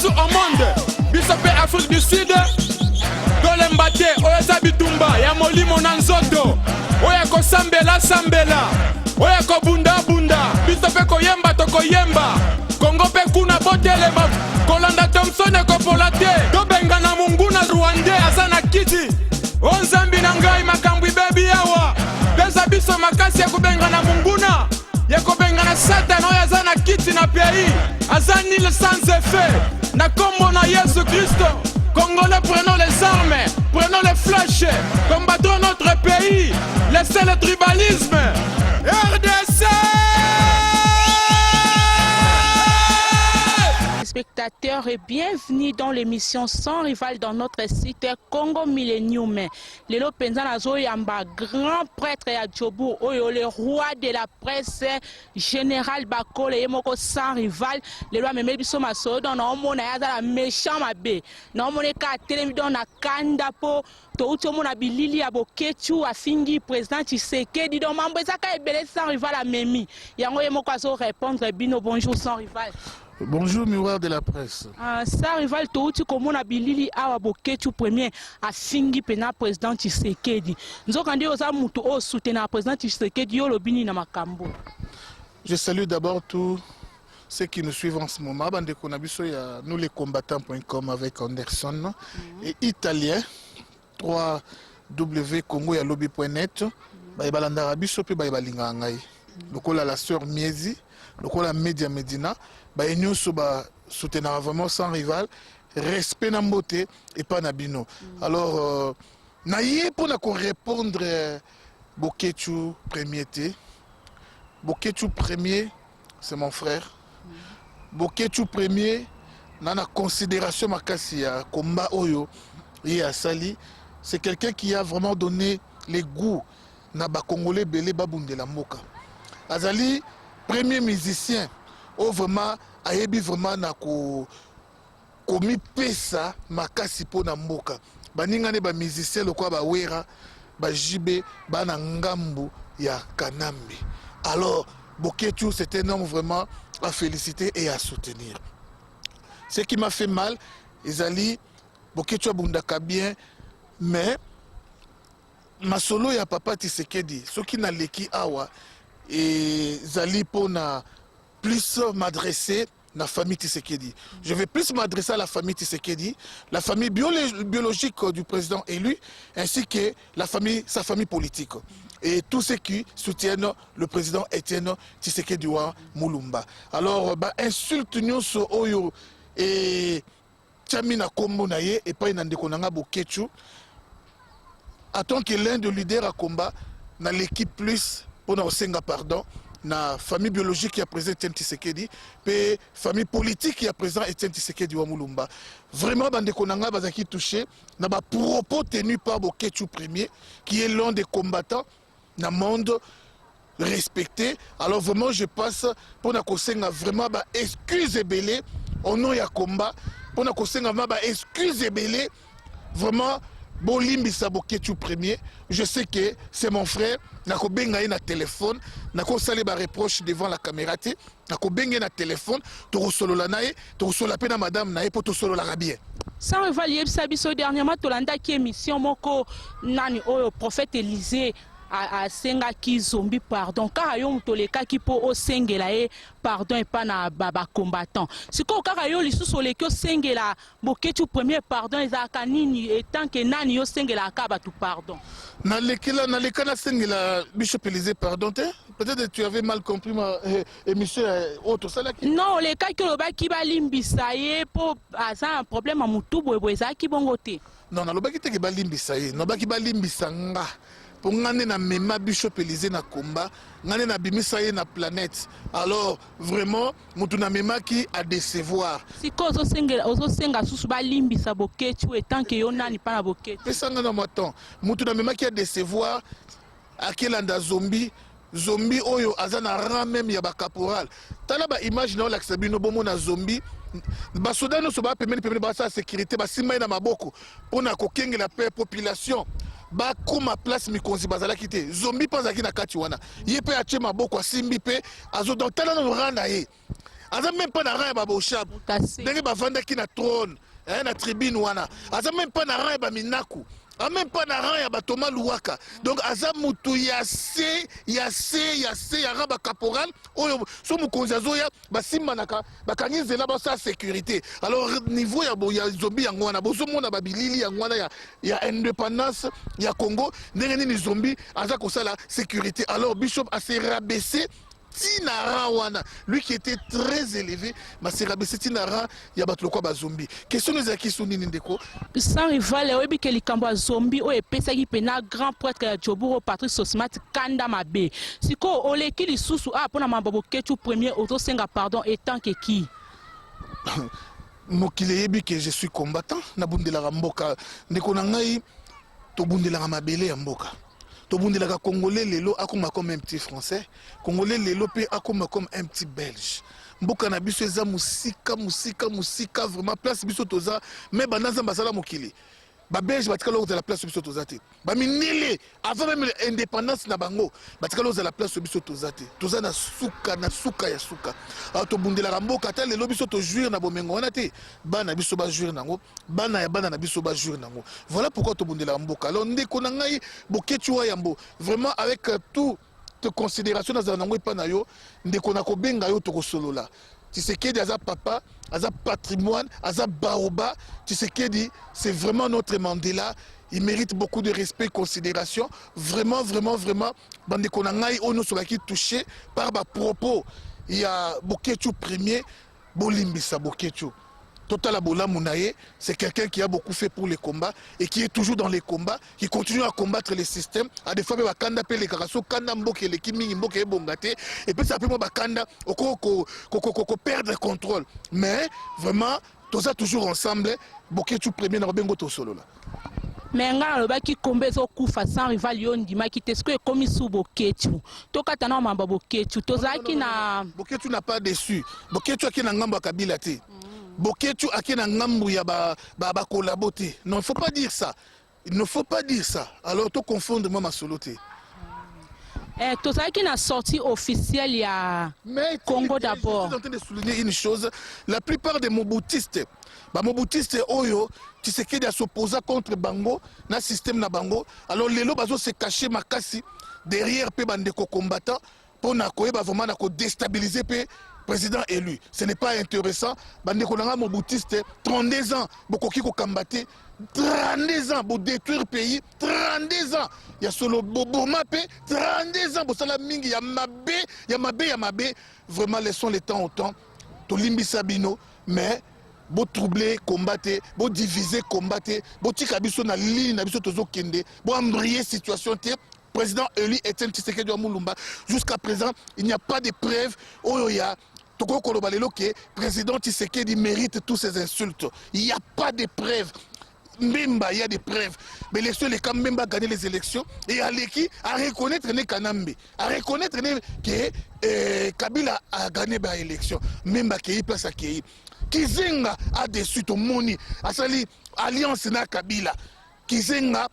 partout au monde. Bisope Afrique du Sud. Dolembate, Oya Bitumba, Yamoli Monanzoto. Oya ko sambela sambela. Oya ko bunda bunda. Bisope ko yemba to ko yemba. Kongo pe kuna botelema. Kolanda Thompson ko polate. Do benga na munguna Rwande azana kiti. Onzambi na ngai makambwi baby yawa. Beza biso makasi ya kubenga na munguna. Ya kubenga na satan oya azana kiti na pays. Azani le sans effet. Na kombo na Yesu Christo. Congolais, prenons les armes, prenons les flèches, combattons notre pays, laissez le tribalisme. RDC! Spectateurs et bienvenue dans l'émission Sans Rival dans notre site Congo Millennium. Lelo Penzana Zoyamba, grand prêtre à Djobu, le roi de la presse, général Bakole, Yemoko Sans Rival, le roi Memebiso Maso, dans le la méchant mabe, dans le monde dans la Kandapo, tout le monde a bilili à Boketu, à Fingi, président Tshisekedi, dans Mambezaka et Belé Sans Rival à Memi. Yango Yemoko Azo répondre, Bino, bonjour Sans Rival. Bonjour, miroir de la presse. Ça rival touti comme on a bilili awa boketu premier a fingi pena président Tshisekedi. Nzokandi oza mutu o soutenir président Tshisekedi yo lobini na makambo. Je salue d'abord tous ceux qui nous suivent en ce moment. Bande konabiso ya nous les combattants.com avec Anderson et italien 3w congo-ya-lobby.net. Ba balanda rabiso pe ba balinga ngai. Lokola la sœur Miezi, lokola Media Medina. Bah, nous soutenons vraiment Sans Rival, respect na mbote et pas nabino. Alors, naïe pour répondre Boketu premier té. Boketu premier, c'est mon frère. Boketu premier, nana considération makasi ya combat oyo et à Sali, c'est quelqu'un qui a vraiment donné les goûts na ba Congolais belé babunde la moka. Azali premier musicien. Oh vraiment ayebi vraiment na ko komi pesa makasi po na mboka baningane ba musicien lokwa ba wera ba jibe ba na ngambu ya kanambi. Alors Boketu c'est un homme vraiment à féliciter et à soutenir. Ce qui m'a fait mal ezali Boketu abundaka bien mais masolo ya papa Tshisekedi soki na leki awa et zali pona plus m'adresser à la famille Tshisekedi. Je vais plus m'adresser à la famille Tshisekedi, la famille biologique du président élu, ainsi que sa famille politique. Et tous ceux qui soutiennent le président Etienne Tshisekedi wa Mulumba. Alors, insulte nous sur Oyo et Tchamina Kombo Naye et pas Nande Konanga Boketu. Attends que l'un de leaders à combat dans l'équipe plus pour nous senga pardon. Na famille biologique qui a présent Etienne Tshisekedi, et famille politique qui a présent Etienne Tshisekedi wa Mulumba. Vraiment, bande konanga bazaki touché, na ba propos tenus par Boketu premier, qui est l'un des combattants dans le monde respecté. Alors vraiment, je passe pour na kosenga vraiment ba excuse belé au nom ya combat, pour na kosenga ba excuse belé vraiment. Bolimbisa Boketu premier, je sais que c'est mon frère. Nako benga na téléphone, nako sali ba reproche devant la caméra té, nako benga na téléphone, to solo la nae, to solo la pena madame nae pour to solo la bien. Sans rival yebisa biso dernièrement tolanda ki émission moko nani oyo prophète Élisée a senga ki zombi pardon car yo mutoleka ki po o sengela e pardon et pas na baba combattant siko kaka yo lisusu oleki o sengela Boketu premier pardon ezaka nini etant que nani yo sengela ka batu pardon na lekela na sengela Bishop Élisée pardon te peut-être que tu avais mal compris ma émission autre ça là non le cas que loba ki balimbisa ye po asa un problème a mutu boyeboy ezaki bongo te non na loba ki te ke balimbisa ye no ba ki balimbisa nga pour ngane na mema Bishop Élisée na combat ngane na bimisa ye na planète alors vraiment mutu na mema qui a décevoir siko ozo senga susu balimbisa Boketu etant que yo nani pa na Boketu pesa ngana maton mutu na mema qui a décevoir akelanda zombie oyo azana rang même ya ba caporal tala ba image na la bino bomo na zombie ba soda no so ba pemeni ba sa sécurité ba simba na maboko pona ko kengela pe population ba kuma place mikonzi bazala kité zombie pas aki na kati wana ye pe ache maboko asimbi pe azo donc tala no rang na ye aza même pas na rang ya baboshab ndenge bavandaki na trône na tribune wana aza même pas na rang ya baminaku a même pas na rang ya batoma luwaka donc aza mutu ya se ya rang bakaporal oyo so mokonzi azoya basimbanaka bakangi nzela basa sécurité alors niveau ya zombi yango wana bozomona babilili yango wana ya indépendance ya Congo ndenge nini zombi aza kosala sécurité alors Bishop a se rabaissé Tinara wana, lui qui était très élevé, mais c'est rabaissé Tinara, il y a battu le quoi zombie. Question nous a qui sont n'indéco. Sans rival, et oui que les cambouis zombies ou épais qui pena grand prêtre à Djoburo Patrice Sosmat Kanda Mabe. Si quoi ole qui les sous a pour la mambabo ketu premier auto senga pardon étant que qui. Mokile que je suis combattant, na bundela ramboka, ndeko nangai to bundela mabele ya mboka. Tobundelaka Congolais lelo akoma comme un petit français, Congolais lelo pe akoma comme un petit belge. Mboka na biso eza musika vraiment place biso toza mais bananza basala mokili. Ba belge batikala oza la place biso toza te. Ba minele avant même l'indépendance na bango batikala oza la place biso toza te. Toza na suka ya suka. Alors tobundelaka mboka ta lelo biso to jouir na bomengo wana te. Bana biso ba jouir nango, bana ya bana na biso ba jouir nango. Voilà pourquoi tobundelaka mboka. Alors ndeko na ngai boketua yambo vraiment avec tout de considération dans nango pa na yo ndeko na kobenga yo to kosolola. Tshisekedi aza papa, aza patrimoine, aza baoba. Tshisekedi, c'est vraiment notre Mandela. Il mérite beaucoup de respect et considération. Vraiment. Bande Konangai, on nous sera touché par ma propos. Il y a Boketu premier, Bolimbisa Boketu. Total Abola Mounaye, c'est quelqu'un qui a beaucoup fait pour les combats et qui est toujours dans les combats, qui continue à combattre les systèmes. À des fois, il va les Karaso, Kanda Mboke, les Kimi Mboke et Bongate, et puis ça peut Bakanda, perdre le contrôle. Mais vraiment, tout ça toujours ensemble, Boketu premier dans Bengo Tosolo. Mais ngana lobaki kombe zo kufa sans rival yo ndima ki tesko e komi sou Boketu to katana mamba Boketu tozaki na Boketu n'a pas déçu Boketu aki na ngambo kabila te Boketu aki na ngambo ya ba collaboter non il faut pas dire ça alors to confondre moi ma soloté tozaki na sortie officielle ya Congo d'abord. Je suis en train de souligner une chose, la plupart des Mobutistes oyo Tshisekedi a s'opposé contre Bango na système na Bango alors lelo bazo se cacher makasi derrière pe bandeko combattant pour na koyeba vraiment na ko déstabiliser pe président élu. Ce n'est pas intéressant. Bandeko nanga Mobutiste 32 ans bokoki ko kambater 32 ans pour détruire le pays, 32 ans. Il y a solo Bobomape, 32 ans pour ça la mingi, il y a Mabé. Vraiment, laissons les temps au temps. To limbi Sabino, mais bo troubler, combattre, bo diviser, combattre, bo tikabiso na ligne, na biso tozo kende, bo embrayer situation te. Président élu Etienne Tshisekedi wa Mulumba. Jusqu'à présent, il n'y a pas de preuves. Oyoya. Toko Kolobalelo que président Tshisekedi mérite tous ces insultes. Il n'y a pas de preuves. Mbemba, il y a des preuves. Mais les seuls quand Mbemba a gagné les élections et Aleki à reconnaître Kanambe, à reconnaître que Kabila a gagné les élections. Mbemba qui est place à Kei. Kizenga a déçu ton moni. Asali alliance na Kabila. Kizenga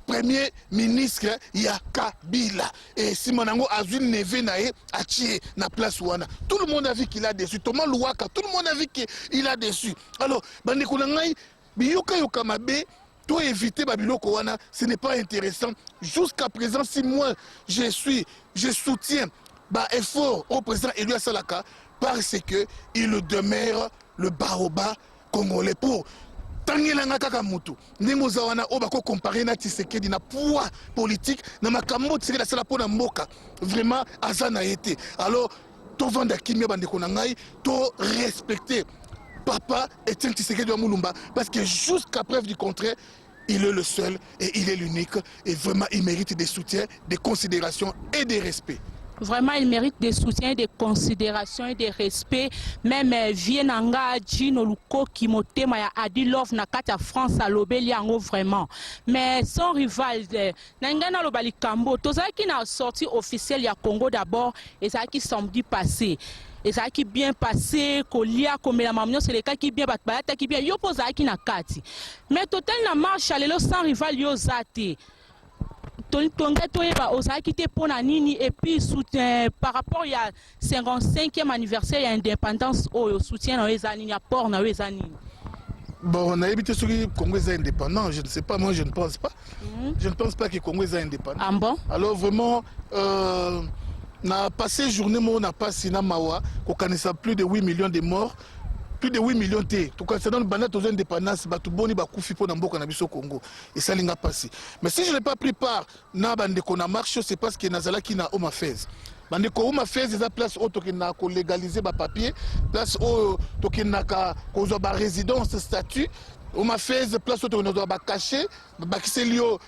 premier ministre ya Kabila et Simonango Azul Neve nae a tué na place wana. Tout le monde a vu qu'il a déçu. Thomas Louaka, tout le monde a vu qu'il a déçu. Alors, bandeko nangai biyoka yoka mabe, to éviter babiloko wana, ce n'est pas intéressant. Jusqu'à présent, si moi je soutiens effort au président Elia Salaka parce que il demeure le baoba congolais pour Tangelanga kaka mutu ndenge zawana obako comparer na Tshisekedi na poids politique na makambo Tshisekedi la sala pona mboka vraiment azana été alors to vanda kimia bandeko na ngai to respecter papa Etienne Tshisekedi wa Mulumba parce que jusqu'à preuve du contraire il est le seul et il est l'unique et vraiment il mérite des soutiens, des considérations et des respects. Vraiment, il mérite des soutiens, des considérations et des respects. Même Vienanga, Gino Luko, Kimotema, Adilov, Nakata France, à l'Obeliango, vraiment. Mais son rival, Nangana Lobali Kambo, tout ça qui n'a sorti officiel, il y a Congo d'abord, et ça qui samedi passé. Et ça qui bien passé, Kolia, comme la maman, c'est le cas qui bien battu, qui bien, yo pose qui n'a kati. Mais total na marche, allez sans rival, yo zate. et puis soutien par rapport il y a 55e anniversaire il y a indépendance au soutien dans les années port dans les années. Bon, on a évité ce que le Congo est indépendant, je ne sais pas, moi je ne pense pas. Je ne pense pas que le Congo est indépendant. Ah bon? Alors vraiment, na passé journée, on n'a pas Sina Mawa, qu'on connaissait plus de 8 millions de morts. Plus de 8 millions de morts. Tout cas, c'est dans le banat aux indépendances, Batuboni, Bakoufi, pour Nambo, Kanabiso, Congo. Et ça n'a pas passé. Mais si je n'ai pas pris part, na bande qu'on a marché, c'est parce que Nazala qui n'a pas fait. Bande ko uma fait des place auto qui n'a ko légaliser ba papier, place au to qui n'a ka ko ba résidence statut, uma fait place auto qui doit ba cacher, ba kiselio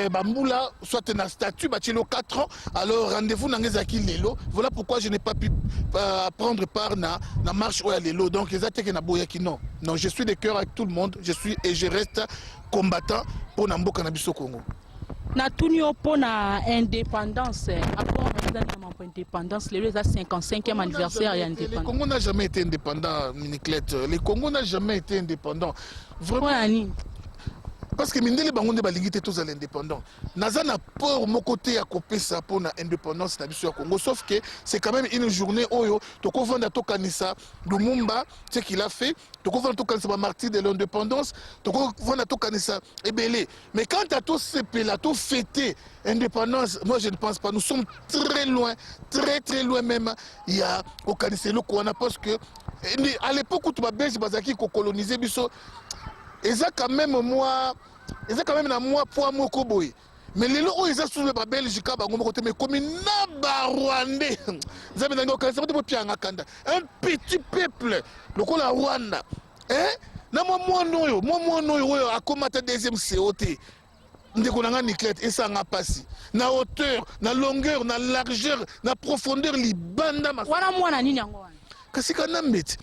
ba mbula soit na statut ba tilo 4 ans. Alors rendez-vous na ngezaki lelo. Voilà pourquoi je n'ai pas pu prendre part na marche au lelo. Donc les attaques na boya qui non. Non, je suis de cœur avec tout le monde, je suis et je reste combattant pour Nambo Cannabis au Congo. Na tunio pour na indépendance après on indépendance le 55e anniversaire et indépendance. Le Congo n'a jamais été indépendant, Miniclette. Le Congo n'a jamais été indépendant. Vraiment. Parce que Mindele Bangonde Balingite tous à l'indépendant. Naza n'a pas mon côté à couper ça pour l'indépendance du Congo. Sauf que c'est quand même une journée où tu comprends à Tokanissa, Lumumba, ce qu'il a fait. Tu comprends à Tokanissa, martyr de l'indépendance. Tu comprends à Tokanissa, Ebélé. Mais quand tu as tout ces là, tout fêté indépendance, moi je ne pense pas. Nous sommes très loin, très loin même. Il y a au Kanissa, parce que à l'époque où tu vas belge bazaki coloniser biso. Et ça quand même moi, et ça quand même na moi pour moi koboy. Mais les lots ils ont soulevé par Belgique à Bango côté mais comme naba rwandais. Vous avez dans le pour pianga kanda. Un petit peuple, le ko la Rwanda. Hein? Na moi no a combattre deuxième COT. Ndeko nanga Niklette et ça n'a passé. Na hauteur, na longueur, na largeur, na profondeur libanda ma. Wana mwana nini yango wana? Kasi kana mbeti.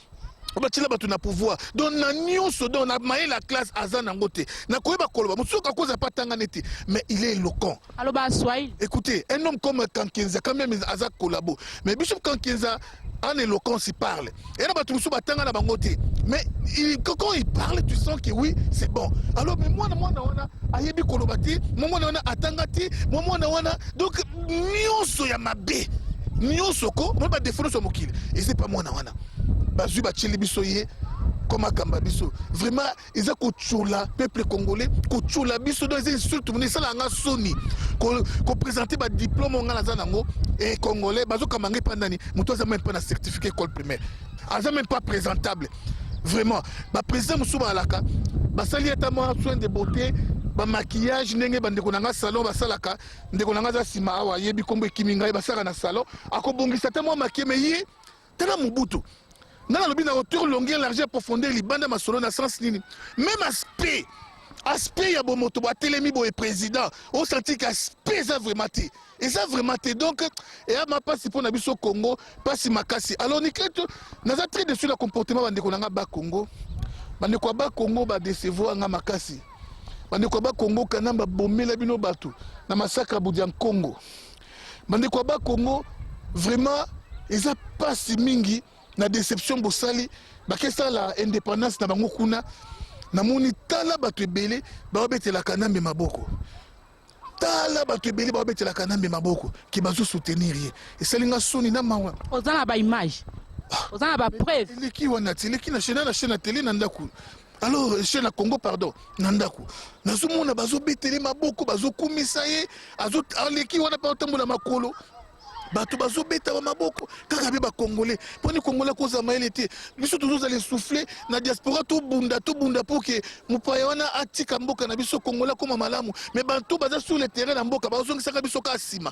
Batila batu na pouvoir donc na nyonso donc na maye la classe azana ngote na koyeba koloba musuka koza patanga neti mais il est éloquent. Alors bah Swahili. Écoutez, un homme comme Kankenza quand même aza collabo mais Bishop Kankenza en éloquence il parle et là batu musuka patanga na bangote mais quand il parle tu sens que oui c'est bon. Alors mais moi na wana ayebi kolobati moi na wana atangati moi na wana donc nyonso ya mabe nyonso ko moi ba défendre sur mokili et c'est pas moi na wana. Bazu bacheli biso ye comme akamba biso vraiment ils a kochula peuple congolais kochula biso donc ils surtout moni sala nga soni ko présenter ba diplôme nga na zanango et congolais bazo kamangi pandani muto za même pas na certificat école primaire aza même pas présentable vraiment ba président musuba alaka ba sali eta moi soin de beauté ba maquillage ndenge bandeko nanga salon basalaka ndeko nanga za sima awa yebi kombo ekiminga basaka na salon akobongisa te moi maquillage mais ye tena mubutu. Dans la hauteur, longueur, largeur, profondeur, il bande ma solo dans sens nini. Même aspect ya bomoto ba telemi bo président, on senti qu'aspect ça vraiment té. Et ça vraiment té donc et à ma passe pour na biso Congo, passe makasi. Alors Niklette, naza très dessus le comportement bande ko nga ba Congo. Bande ko ba Congo ba décevoir nga makasi. Bande ko ba Congo kanamba bomela bino batu na massacre Budian Congo. Bande ko ba Congo vraiment ils a pas si mingi. Na déception bosali bakesa la indépendance na bango kuna na moni tala batu ebele ba betela kanambe maboko tala batu ebele ba betela kanambe maboko ki bazo soutenir ye et selinga soni na mawa ozana ba image ozana ba preuve leki wana leki na chaîne télé na ndaku alors chaîne na Congo pardon na ndaku nazomona bazo betela maboko bazo kumisa ye azo leki wana pa otambola makolo bato bazo beta ba maboko kaka be ba congolais poni congolais ko za maele te biso toujours aller souffler na diaspora to bunda pour que mupaya wana atika mboka na biso congolais comme malamu mais bantu baza sur le terrain na mboka bazo ngisaka biso ka sima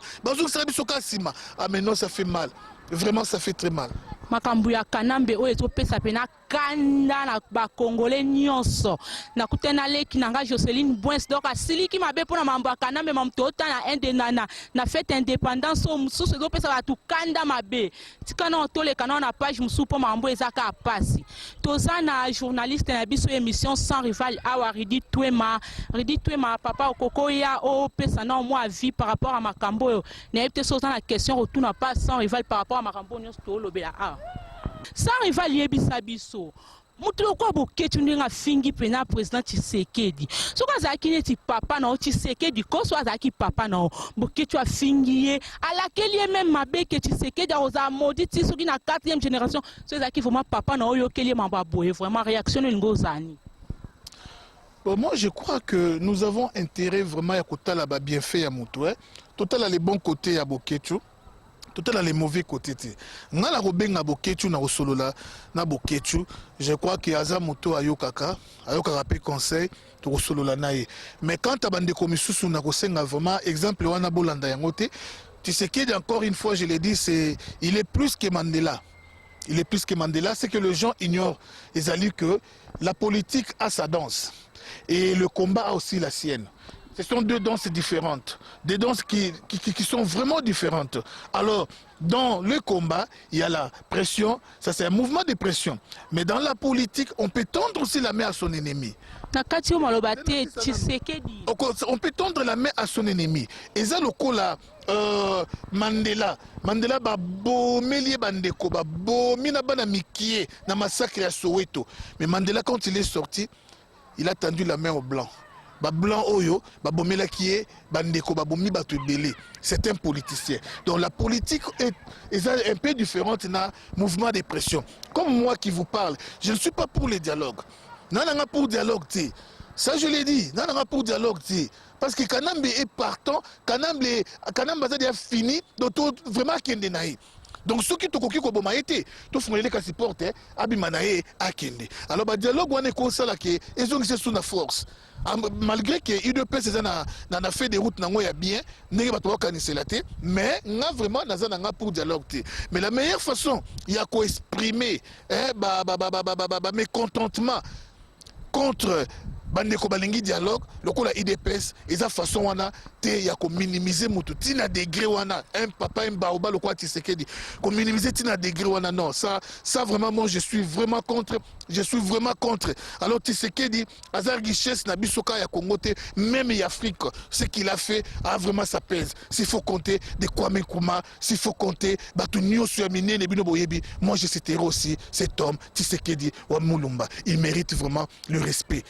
ah mais non ça fait mal vraiment ça fait très mal. Makambu ya kanambe oyo ezopesa pena kanda na ba congolais nyonso na kutena leki nanga Joseline Bwens donc asiliki mabe pona mambo ya kanambe mamtota na indépendance na fête indépendance o mususu ezopesa batu kanda mabe tikana otole kana na page mususu po mambo ezaka apasi toza na journaliste na biso émission sans rival awa Ridi Twema papa okoko ya o pesa na moi vie par rapport à makambo yo na epte soza na question retourne pas sans rival par rapport à makambo nyonso to lobela. Sans rival yebisa biso mutu kwa boketu ndinga fingi pena président Tshisekedi soka azaki neti papa na Tshisekedi koso azaki papa na boketu afingi ye alakeli ye même mabeke Tshisekedi aza maudit soki na 4e génération so azaki vraiment papa na oyo keli mamba boye vraiment réaction ngozani. Bon, moi je crois que nous avons intérêt vraiment à côté là bien fait à mutu total les bons côtés à boketu total les mauvais côtés. Nga la robenga boketu na osolola na boketu, je crois que aza moto ayokaka pe conseil to osolola nae. Mais quand abande komisusu na kosenga vraiment exemple wana bolanda yango te, tu sais qu'il encore une fois je l'ai dit, c'est il est plus que Mandela. Il est plus que Mandela, c'est que les gens ignorent ezali que la politique a sa danse et le combat a aussi la sienne. Ce sont deux danses différentes, des danses qui sont vraiment différentes. Alors, dans le combat, il y a la pression, ça c'est un mouvement de pression. Mais dans la politique, on peut tendre aussi la main à son ennemi. On peut tendre la main à son ennemi. Et ça, le coup là, Mandela ba bomeli bandeko ba bomina bana mikie na massacre à Soweto. Mais Mandela quand il est sorti, il a tendu la main au blanc. Blanc oyo, bomela kie, bandeko bomi batu belé. C'est un politicien. Donc la politique est un peu différente dans le mouvement de pression. Comme moi qui vous parle, je ne suis pas pour les dialogues. Non, non, pour dialogue, ça je l'ai dit. Non, non, pour dialogue, parce que Kanambe est partant, Kanambe a fini, donc vraiment kende naï. Donc ceux qui tokoki ko boma été, to fumele ka support abimanae akende. Alors ba dialogue on est comme ça là que ils ont c'est sous la force. Malgré que UDPS na fait des routes nango ya bien, nenge ba to kaniselaté, mais nga vraiment na za pour dialogue té. Mais la meilleure façon il y a ko exprimer mécontentement contre bandeko balingi dialogue lokola IDPS eza façon wana te ya ko minimiser mutu tina degré wana un papa un baoba lokola Tshisekedi ko minimiser tina degré wana non ça vraiment moi je suis vraiment contre alors Tshisekedi azar richesse na bisoka ya Congo te même y Afrique ce qu'il a fait a vraiment ça pèse s'il faut compter de Kwame Nkrumah s'il faut compter batu nyonso ya minene bino boyebi moi je citerai aussi cet homme Tshisekedi wa Mulumba il mérite vraiment le respect.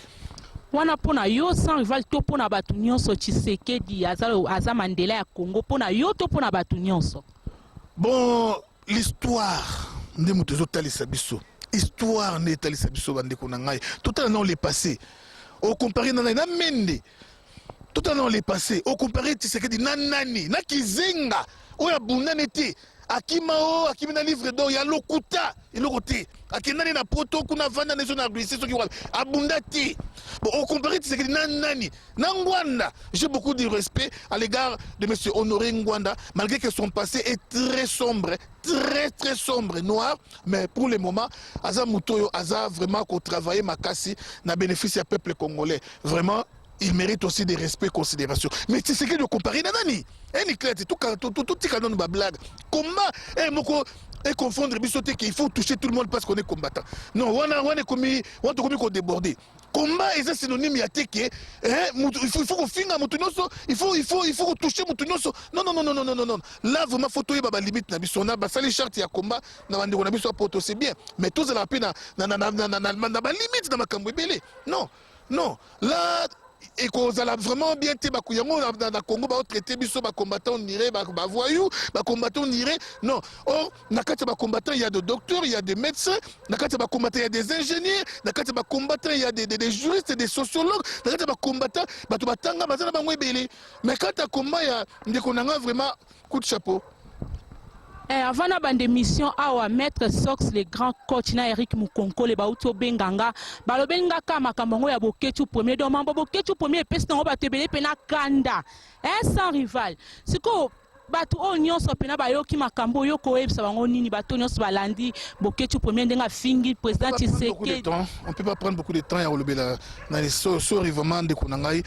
Wana pona yo sans rival to pona batu nyonso Tshisekedi aza Mandela ya Congo pona yo to pona batu nyonso. Bon, l'histoire nde mutu ezotalisa biso. Histoire nde etalisa biso bandeko na ngai. Totalement les passé. Au comparé na mende. Totalement les passé. Au comparé Tshisekedi na nani, na kizenga. Oya bunane te. Akimao, akimina livre d'or ya lokuta, ilokote. Akinani na poto kuna vanda nezo na glissé ce qui va abundati. Bon, au comparé de ce que nani, Ngwanda, j'ai beaucoup de respect à l'égard de monsieur Honoré Ngwanda, malgré que son passé est très sombre, très sombre, noir, mais pour le moment, Aza Mutoyo, Aza vraiment qu'on travaille makasi na bénéfice du peuple congolais. Vraiment il mérite aussi des respects et considération. Mais c'est ce que de comparer Nanani. Tout canon de blague. Comment et confondre bisoté qu'il faut toucher tout le monde parce qu'on est combattant. Non, on est commis qu'on déborder. Comment est synonyme à teke il faut qu'on finisse Moutunoso, il faut toucher Moutunoso. Non. Là vraiment photo baba limite na bisona ba sali charte ya combat na bande ko na biso poto c'est bien. Mais tous à la peine na limite na makambo belé. Non. Là et qu'on a vraiment bien été bakouyango dans Congo ba traité biso ba combattants niré ba voyou ba combattants niré non or nakati ba combattants il y a des docteurs il y a des médecins nakati ba combattants il y a des ingénieurs nakati ba combattants il y a des juristes des sociologues nakati ba combattants ba to batanga bazana ba ngwebele mais quand ta combat ya ndeko nanga vraiment coup de chapeau. Avant la bande mission awa maître Sox le grand coach na Eric Mukonko le bauto benganga balobenga kama kamango ya boketu premier do mambo boketu premier peste ngo batebele pena kanda sans rival siko batu o nyonso pena bayoki makambo yo ko ebisa bango nini bato nyonso balandi boketu premier ndenga fingi président Tshisekedi on peut pas prendre beaucoup de temps ya olobela na les vraiment de konangai.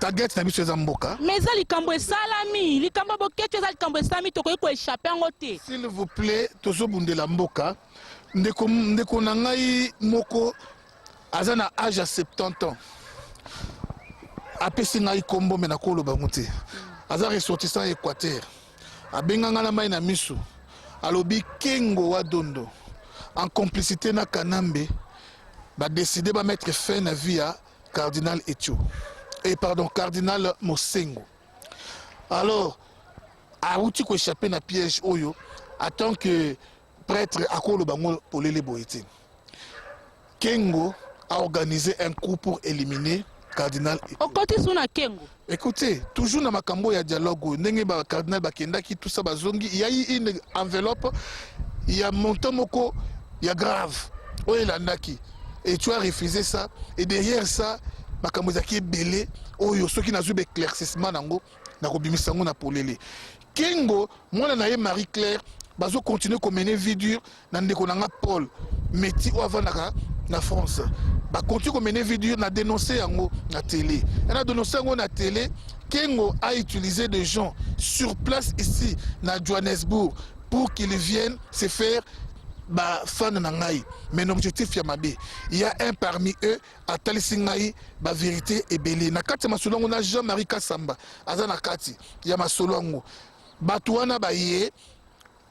Target na biso za mboka. Mais ça likambo salami, likambo boketu za likambo salami tokoyi ko échapper ngote. S'il vous plaît, tozo bundela mboka. Ndeko na ngai moko azana âge à 70 ans. Apesi ngai kombo mena kolo bangote. Aza ressortissant Équateur. Abenga ngana mai na misu. Alobi Kengo wa Dondo en complicité na Kanambe va décider de mettre fin à vie à Cardinal Etio. Et pardon, Cardinal Mosengo. Alors, a outil ko échappé na piège oyo, attend que prêtre akolo bango polele boyete. Kengo a organisé un coup pour éliminer Cardinal Etio. Okoti suna Kengo. Écoutez, toujours dans ma cambo il y a dialogue, ndenge ba Cardinal Bakenda qui tout ça bazongi, il y a eu une enveloppe, il y a montant moko, il y a grave. Oye landaki. Et tu as refusé ça et derrière ça, ma cambo zaki belé, oyo ceux qui n'a eu éclaircissement nango, na kobimisango na polele. Kengo, moi na Marie-Claire, bazo continuer à mener vie dure dans ndeko nanga Paul, métier ou avant na France. Ba continue à mener vie dure na dénoncer yango na télé. Et na dénoncer yango na télé, Kengo a utilisé des gens sur place ici na Johannesburg pour qu'ils viennent se faire ba fan na ngai. Mais l'objectif yamabe, il y a un parmi eux à Talisingai, ba vérité et belé. Na kati masolongo na Jean-Marie Kassamba, azana kati ya masolongo. Batouana baye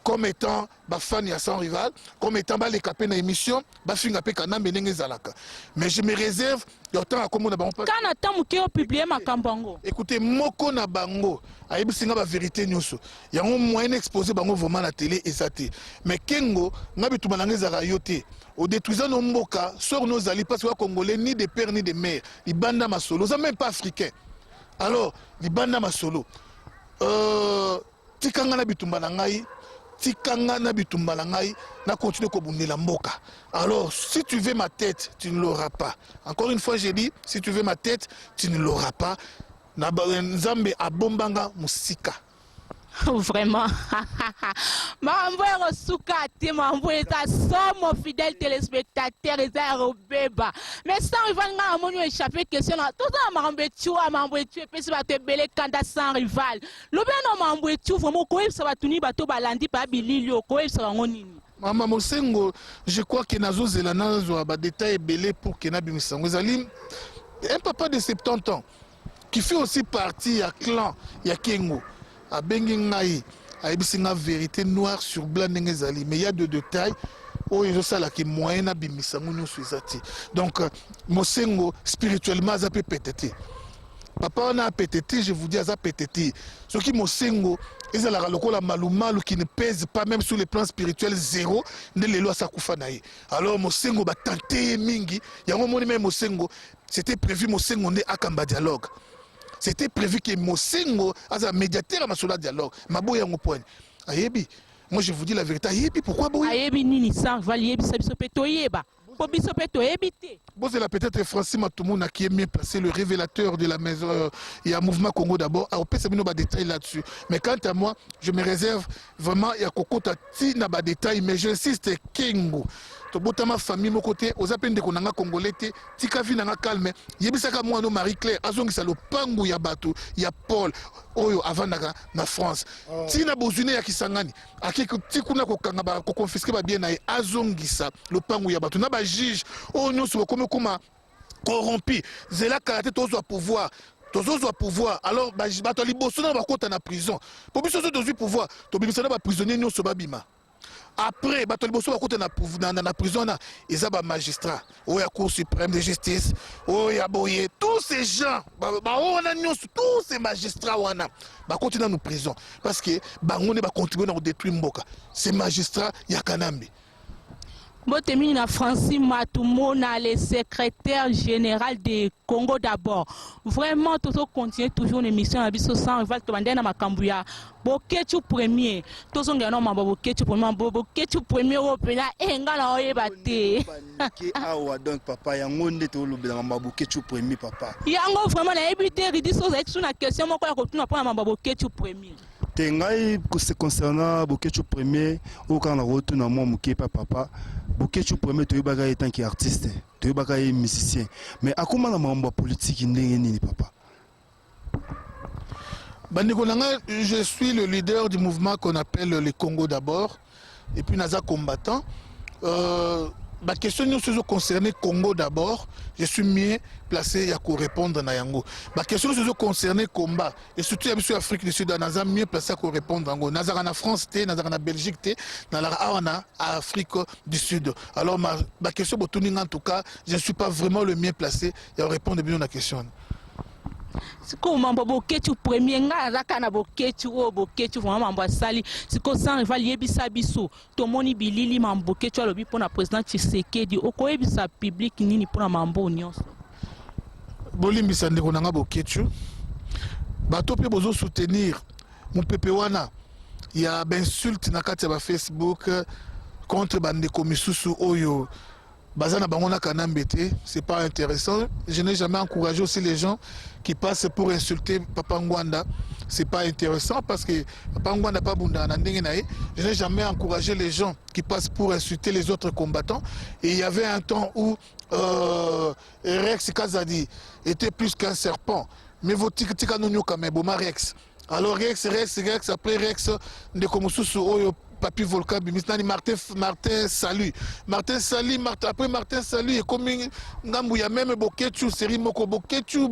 comme étant fan ya sans rival, comme étant les capés na émission, finga pe kana menenge zalaka. Mais je me réserve le temps à comme on a pas. Kana tamu ke publier makambango. Écoutez, moko na bango, ayebi singa ba vérité nyonso. Ya un moyen exposé bango vraiment la télé et ça té. Mais Kengo, ngabi tumananga zara yoté. Au détruisant nos mboka, sort nos alliés parce que congolais ni de père ni de mère, ils banda ma solo, ça même pas africain. Alors, ils banda ma solo. Tikanga na bitumba na ngai, tikanga na bitumba na ngai, na continue kobundela mboka. Alors, si tu veux ma tête, tu ne l'auras pas. Encore une fois, j'ai dit, si tu veux ma tête, tu ne l'auras pas. Na nzambe abombanga musika. Vraiment. Mambo suka te mambo eta somo fidèle téléspectateur eta robeba. Mais sans rival nga amoni échappé question na tout ça mambo tu pesi ba te belé kanda sans rival. Lobe no mambo tu vraiment ko ça va tuni bato balandi pa bililio ko ça va ngonini. Mama Mosengo, je crois que nazo zelana zo ba détail belé pour que na bimisango zalim un papa de 70 ans qui fait aussi partie à clan ya Kengo. A Bengingaï, a la vérité noire sur blanc n'engezali, mais il y a de détails. Oh, il y a ça là qui est moyen à bimisango suizati. Donc, Mosengo spirituellement a peut pététer. Papa on a pétété, je vous dis a pétété. Ce qui Mosengo, ils ont la lokola malumalu qui ne pèse pas même sur le plan spirituel zéro. Ne les lois sakufanaï. Alors Mosengo va tenter mingi. Il y a un moment même Mosengo, c'était prévu Mosengo ne akamba dialogue. C'était prévu que Mosengo as un médiateur à ma dialogue. Ma boya mon point. Ayebi, moi je vous dis la vérité. Ayebi, pourquoi boya? Ayebi nini sans valier biso petoyeba. Biso petoyebi te. Bon, c'est peut-être Francis Matoumona qui est mieux placé, le révélateur de la maison. Il y a un mouvement Congo d'abord. Alors, peut-être qu'il y a des détails là-dessus. Mais quant à moi, je me réserve vraiment, il y a Kokota Tina des détails, mais j'insiste, Kengo. To ma famille mon côté aux appels de konanga congolais tika vi nanga calme yebisaka moi no Marie-Claire azongisa lo pangu ya bato ya Paul oyo avandaka na France tina bozune ya kisangani akiko tikuna ko kanga ba ko confisquer ba bien na azongisa lo pangu ya bato na ba juge o nyonso ko koma corrompu zela karaté tozo pouvoir pouvoir alors bato liboso na bakota na prison pour biso tozo pouvoir to bimisa na ba prisonnier nyonso babima. Après, bato liboso bakota na prison na ils ont magistrat, oya cour suprême de justice, oya boye, tous ces gens, tous ces magistrats wana, bakota na prison parce que bangone ba contribuer à détruire mboka. Ces magistrats ya kanambi. Botemini na Francis Matoumona, le secrétaire général de Congo d'abord. Vraiment, tout continue toujours l'émission à Bisso sans rival to bandena makambuya. Boketu premier. Tout son gagnant mamba boketu premier, boketu premier européen et ngala oyebate. Awa donc papa yangonde to lobela mamba boketu premier papa. Yango vraiment na ebité ridiso exu na question moko ya kotuna pour mamba boketu premier. Tengai concernant boketu premier au quand on retourne moi mukepa papa. Boketu premier to yebaka étant qui artiste, to yebaka musicien. Mais akoma na mamba politique ndenge nini papa? Je suis le leader du mouvement qu'on appelle le Congo d'abord et puis Naza combattant. la question nous concerne Congo d'abord, je suis mieux placé à répondre à yango. La question nous concerne combat et surtout à Afrique du Sud, nous mieux placé à répondre à yango. Nous en France, nous en Belgique, nous en Afrique du Sud. Alors ma question en tout cas, je ne suis pas vraiment le mieux placé à répondre bien à la question. Siko mambo boketu premier nga azaka na boketu o boketu vraiment mambo sali siko sans rival yebisa biso to moni bilili mambo boketu alobi pona président Tshisekedi okoyebisa public nini pona mambo nyonso bolimbisa ndeko nanga boketu bato pe bozo soutenir mon pepe wana ya insulte na kati ya Facebook contre bandeko misusu oyo Bazana Bangona Kanambete, c'est pas intéressant. Je n'ai jamais encouragé aussi les gens qui passent pour insulter Papa Ngwanda. C'est pas intéressant parce que Papa Ngwanda pas bunda nandengena. Je n'ai jamais encouragé les gens qui passent pour insulter les autres combattants. Et il y avait un temps où Rex Kazadi était plus qu'un serpent. Mais votre tika nonyo kameboma Rex. Alors Rex, après Rex, de Komususu Oyo. Papi Volcan, Martin Salut. Après Martin Salut, et comme il y a même Boketu, série Moko Boketu,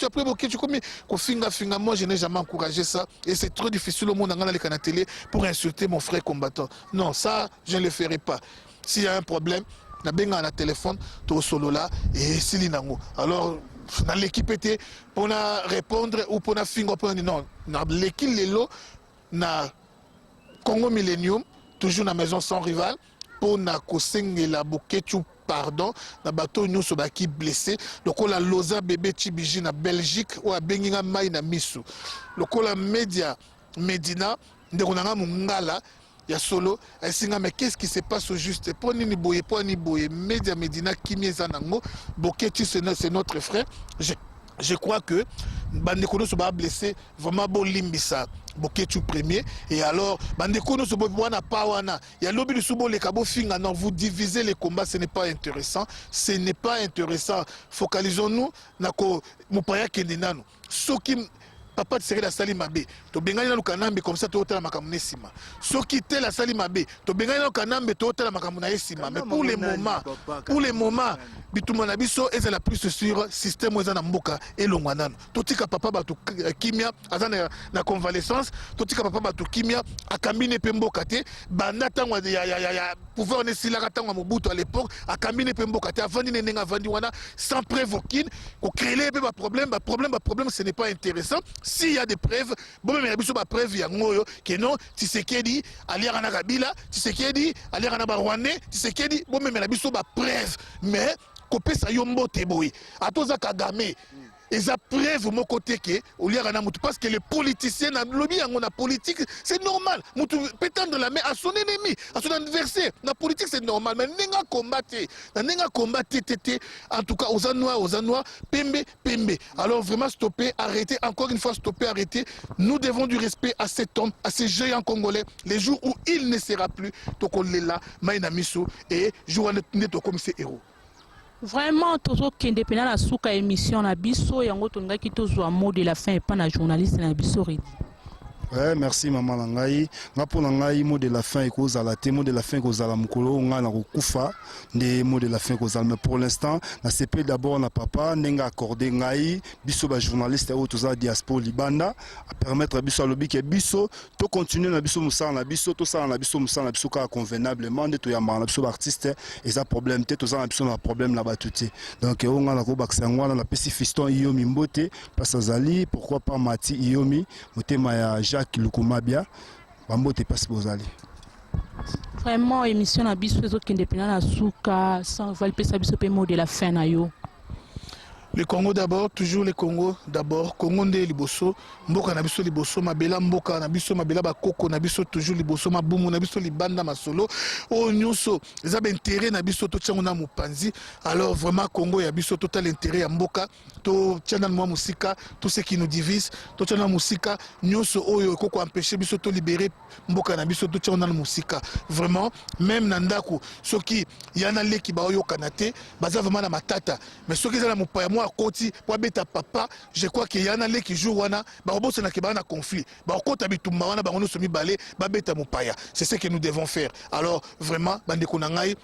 après Boketu, comme Kofinga, moi je n'ai jamais encouragé ça. Et c'est trop difficile au monde dans la télé pour insulter mon frère combattant. Non, ça, je ne le ferai pas. S'il y a un problème, na benga na téléphone, to solo là, et Silinango. Alors, dans l'équipe était pour répondre ou pour fingo, non, l'équipe Lelo, na Congo Millennium, toujours dans la maison sans rival, pour na kosenge la boketu pardon, na bateau nous sommes qui blessé. Donc on a Loza bébé Tibiji na Belgique ou à Benginga Mai na Misu. Donc on a Média Medina, de Ronanga Mungala, ya solo, et singa mais qu'est-ce qui se passe au juste? Pour ni boye, Média Medina Kimi Zanango, boketu c'est notre frère. Je crois que Bandekono se va blesser vraiment bon limbisa Boketu premier et alors Bandekono se wana pa wana il y a lobby du subo les kabo finga non vous divisez les combats ce n'est pas intéressant focalisons-nous na ko mupaya kendenano soki papa de la sali mabe to bengani na lukanambe comme ça to otala makamuna esima soki te la sali mabe to bengani na lukanambe to otala makamuna esima mais pour le moment bitumana biso eza la plus sur système eza na mboka elongwanano totika papa batu kimia azana na convalescence totika papa batu kimia akambine pe mboka te banda tangwa ya pouvoir ne silaka tangwa mobutu à l'époque akambine pe mboka te avandi nenga avandi wana sans preuve aucune ko créer pe ba problème ce n'est pas intéressant. S'il y a des preuves, bon mais il y a des preuves que non, Tshisekedi aliara na Kabila, Tshisekedi aliara na Rwandais, Tshisekedi bon mais il y a des preuves mais kopé sa yombo teboy. Atoza Kagame. Et ça preuve mon côté que parce que les politiciens lobby en politique c'est normal pétendre la main à son ennemi à son adversaire la politique c'est normal mais n'enga combattre tété en tout cas aux anois pembe alors vraiment stopper arrêter encore une fois stopper arrêter nous devons du respect à cet homme à ces géants congolais les jours où il ne sera plus tokolela maina miso et jouer comme ces héros. Vraiment, toujours qu'indépendant la souka émission na biso yango tonga ki tozwa mot de la fin et pas na journaliste na biso redi. Ouais, merci maman Langai. Nga pour Langai mot de la fin et cause à la mot de la fin cause à la mukolo nga na kufa des mots de la fin cause mais pour l'instant na CP d'abord na papa nenga accordé ngai biso ba journaliste au toza diaspora libanda à permettre biso lobi que biso to continuer na biso musala na biso to sala na biso musala na biso ka convenablement de to yamba na biso artiste et ça problème te to za na biso na problème là batuti donc on nga na ko bakisangwa na pesi fiston Iyomi Mbote parce Zali pourquoi pas Mati Iyomi motema ya Jacques Lukumabia Bambote passe bozali. Vraiment émission na biso ezo kindepena na suka sans rival pesa biso pe mot de la fin na yo. Le Congo d'abord, toujours le Congo d'abord. Congo nde liboso, mboka na biso liboso, mabela mboka na biso, mabela bakoko na biso toujours liboso, mabumu na biso libanda masolo. O nyonso, les ab intérêt na biso to tchango na mupanzi. Alors vraiment Congo ya biso total intérêt ya mboka, to tchana mwa musika, tout ce qui nous divise, to tchana musika, nyonso oyo koko empêcher biso to libérer mboka na biso to tchana musika. Vraiment même nandako, soki yana leki ba oyo kanate, baza vraiment na matata. Mais soki za na mupaya moi Koti, pour beta papa, je crois qu'il y en a les qui jouent wana, barobo c'est na conflit. Barokota bitumba wana barono somi balé, babeta mupaya. C'est ce que nous devons faire. Alors vraiment, bande konangai,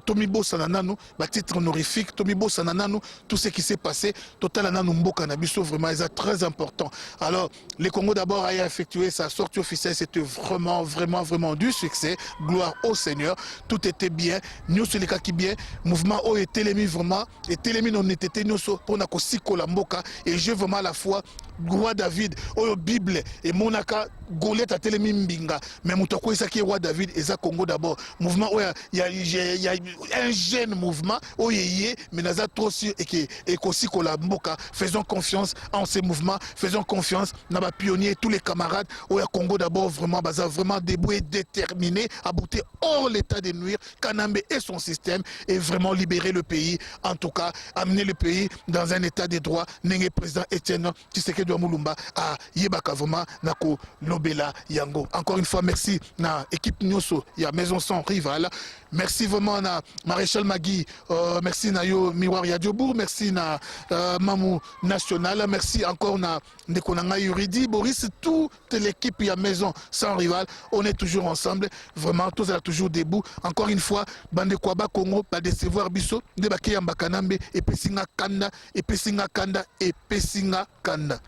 Tomibo Sananano, titre honorifique, Tomibo Sananano, tout ce qui s'est passé, Total Anano Mboka Nabiso, vraiment, c'est très important. Alors, les Congo d'abord a effectué sa sortie officielle, c'était vraiment du succès. Gloire au Seigneur, tout était bien. Nous, c'est les cas qui bien, mouvement O et Télémi vraiment, et Télémi on était nous pour na kosiko la Mboka, et je vraiment à la fois, roi David, Oyo Bible, et Monaka, Goliath à Télémi Mbinga, mais Moutako Isaki, roi David, et ça Congo d'abord. Mouvement, il y a un jeune mouvement, mais Naza trop sûr et qu'aussi la Mboka, faisons confiance en ces mouvements, faisons confiance dans les pionniers, tous les camarades, au Congo d'abord, vraiment debout et déterminé à bouter hors l'état de nuire, Kanambe et son système, et vraiment libérer le pays, en tout cas, amener le pays dans un état de droit, Nenge président Etienne Tshisekedi Mulumba à Yebaka vraiment, Nako Lobela Yango. Encore une fois, merci na équipe Nyoso, il y a Maison Sans Rival. Merci vraiment na Maréchal Magui, merci na yo Miroir Yadjobour, merci na Mamou National, merci encore na Nekonanga Yuridi, Boris, toute l'équipe, il y a Maison Sans Rival, on est toujours ensemble, vraiment, tous là toujours debout. Encore une fois, Bande Kwaba Congo, pas décevoir Bisso, Debake Yambakanambe, et Pessinga Kanda, et Pessinga Kanda, et Pessinga Kanda.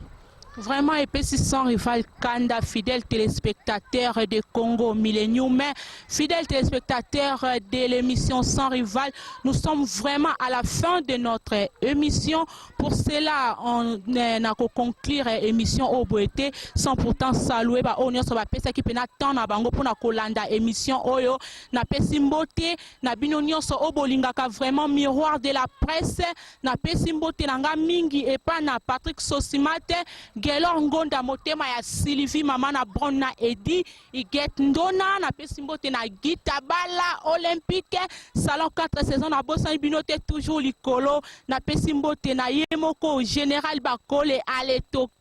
Vraiment, épaissi sans rival Kanda, fidèles téléspectateurs de Congo Millennium, fidèles téléspectateurs de l'émission Sans Rival, nous sommes vraiment à la fin de notre émission. Pour cela, on a conclure l'émission au Boété sans pourtant saluer on sur la pesa qui pena tant na bango pour na kolanda émission oyo na pesimbote na binonio so obolingaka vraiment miroir de la presse na pesimbote nanga mingi et pas na Patrick Sosimate Gelor Ngonda motema ya Sylvie mama na Brown na Edi Iget Ndona na pesimbote na Gitabala Olympique salon 4 saison na bossa binote toujours likolo na pesimbote na yemoko général Bakole ale toke